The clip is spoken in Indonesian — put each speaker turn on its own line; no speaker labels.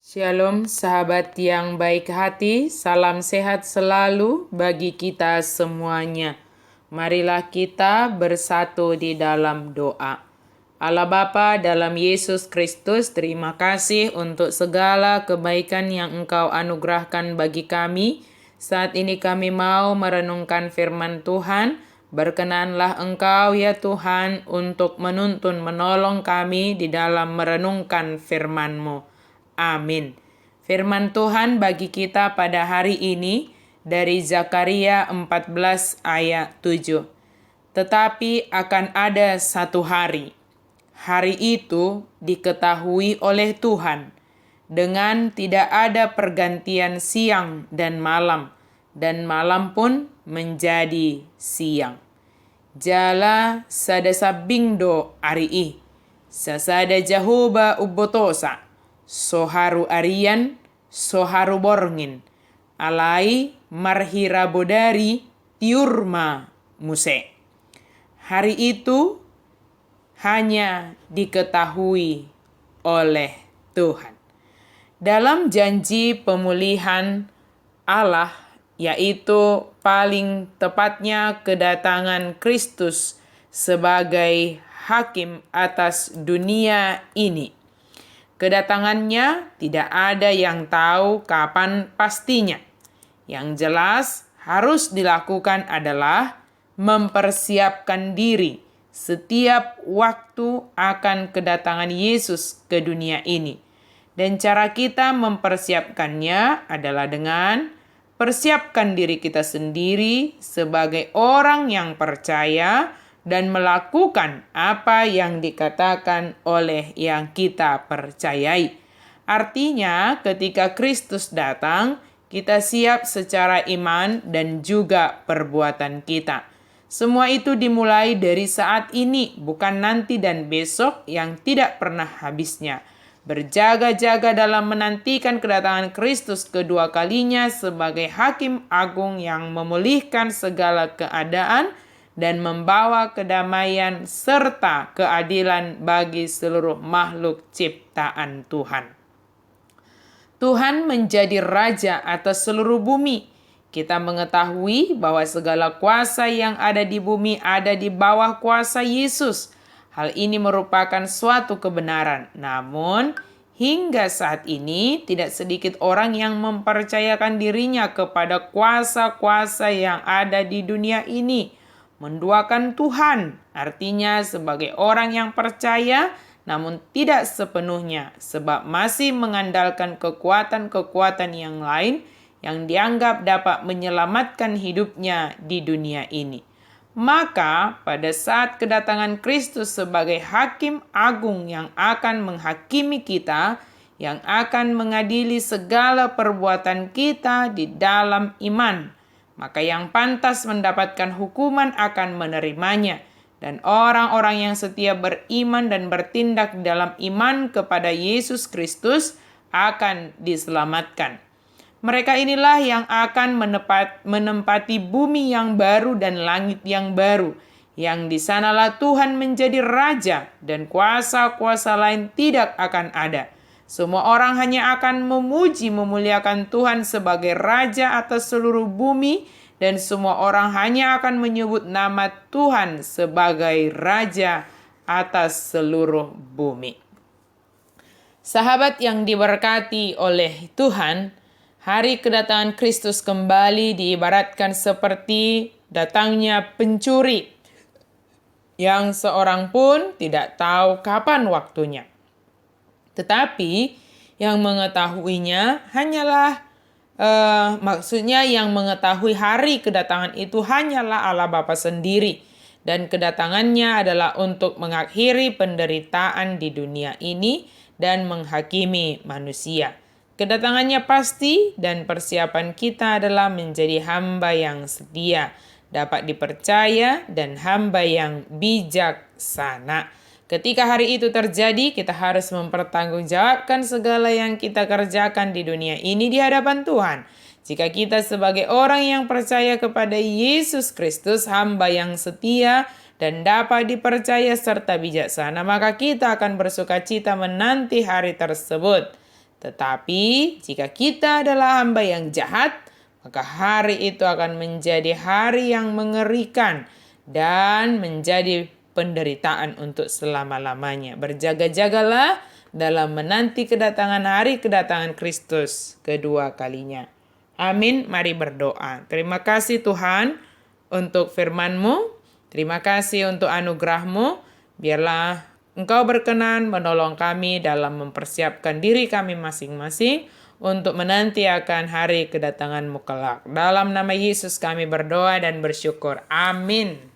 Shalom sahabat yang baik hati, salam sehat selalu bagi kita semuanya. Marilah kita bersatu di dalam doa. Allah Bapa dalam Yesus Kristus, terima kasih untuk segala kebaikan yang Engkau anugerahkan bagi kami. Saat ini kami mau merenungkan firman Tuhan. Berkenanlah Engkau ya Tuhan untuk menuntun menolong kami di dalam merenungkan firman-Mu. Amin. Firman Tuhan bagi kita pada hari ini dari Zakaria 14 ayat 7. Tetapi akan ada satu hari. Hari itu diketahui oleh Tuhan dengan tidak ada pergantian siang dan malam pun menjadi siang. Jala sada sabingdo ari sasada jahoba ubotosa. Soharu arian, soharu borngin, alai marhira bodari tiurma muse. Hari itu hanya diketahui oleh Tuhan. Dalam janji pemulihan Allah, yaitu paling tepatnya kedatangan Kristus sebagai hakim atas dunia ini. Kedatangannya tidak ada yang tahu kapan pastinya. Yang jelas harus dilakukan adalah mempersiapkan diri setiap waktu akan kedatangan Yesus ke dunia ini. Dan cara kita mempersiapkannya adalah dengan persiapkan diri kita sendiri sebagai orang yang percaya dan melakukan apa yang dikatakan oleh yang kita percayai. Artinya, ketika Kristus datang, kita siap secara iman dan juga perbuatan kita. Semua itu dimulai dari saat ini, bukan nanti dan besok yang tidak pernah habisnya. Berjaga-jaga dalam menantikan kedatangan Kristus kedua kalinya sebagai hakim agung yang memulihkan segala keadaan dan membawa kedamaian serta keadilan bagi seluruh makhluk ciptaan Tuhan. Tuhan menjadi raja atas seluruh bumi. Kita mengetahui bahwa segala kuasa yang ada di bumi ada di bawah kuasa Yesus. Hal ini merupakan suatu kebenaran. Namun, hingga saat ini tidak sedikit orang yang mempercayakan dirinya kepada kuasa-kuasa yang ada di dunia ini. Menduakan Tuhan, artinya sebagai orang yang percaya namun tidak sepenuhnya, sebab masih mengandalkan kekuatan-kekuatan yang lain yang dianggap dapat menyelamatkan hidupnya di dunia ini. Maka pada saat kedatangan Kristus sebagai hakim agung yang akan menghakimi kita, yang akan mengadili segala perbuatan kita di dalam iman, maka yang pantas mendapatkan hukuman akan menerimanya. Dan orang-orang yang setia beriman dan bertindak dalam iman kepada Yesus Kristus akan diselamatkan. Mereka inilah yang akan menempati bumi yang baru dan langit yang baru. Yang di sanalah Tuhan menjadi raja dan kuasa-kuasa lain tidak akan ada. Semua orang hanya akan memuji memuliakan Tuhan sebagai raja atas seluruh bumi, dan semua orang hanya akan menyebut nama Tuhan sebagai raja atas seluruh bumi. Sahabat yang diberkati oleh Tuhan, hari kedatangan Kristus kembali diibaratkan seperti datangnya pencuri yang seorang pun tidak tahu kapan waktunya. Tetapi yang mengetahuinya hanyalah maksudnya yang mengetahui hari kedatangan itu hanyalah Allah Bapa sendiri. Dan kedatangannya adalah untuk mengakhiri penderitaan di dunia ini dan menghakimi manusia. Kedatangannya pasti dan persiapan kita adalah menjadi hamba yang setia, dapat dipercaya dan hamba yang bijaksana. Ketika hari itu terjadi, kita harus mempertanggungjawabkan segala yang kita kerjakan di dunia ini di hadapan Tuhan. Jika kita sebagai orang yang percaya kepada Yesus Kristus, hamba yang setia dan dapat dipercaya serta bijaksana, maka kita akan bersukacita menanti hari tersebut. Tetapi jika kita adalah hamba yang jahat, maka hari itu akan menjadi hari yang mengerikan dan menjadi penderitaan untuk selama-lamanya. Berjaga-jagalah dalam menanti hari kedatangan Kristus kedua kalinya. Amin. Mari berdoa. Terima kasih Tuhan untuk firman-Mu. Terima kasih untuk anugerah-Mu. Biarlah Engkau berkenan menolong kami dalam mempersiapkan diri kami masing-masing untuk menanti akan hari kedatangan-Mu kelak. Dalam nama Yesus kami berdoa dan bersyukur. Amin.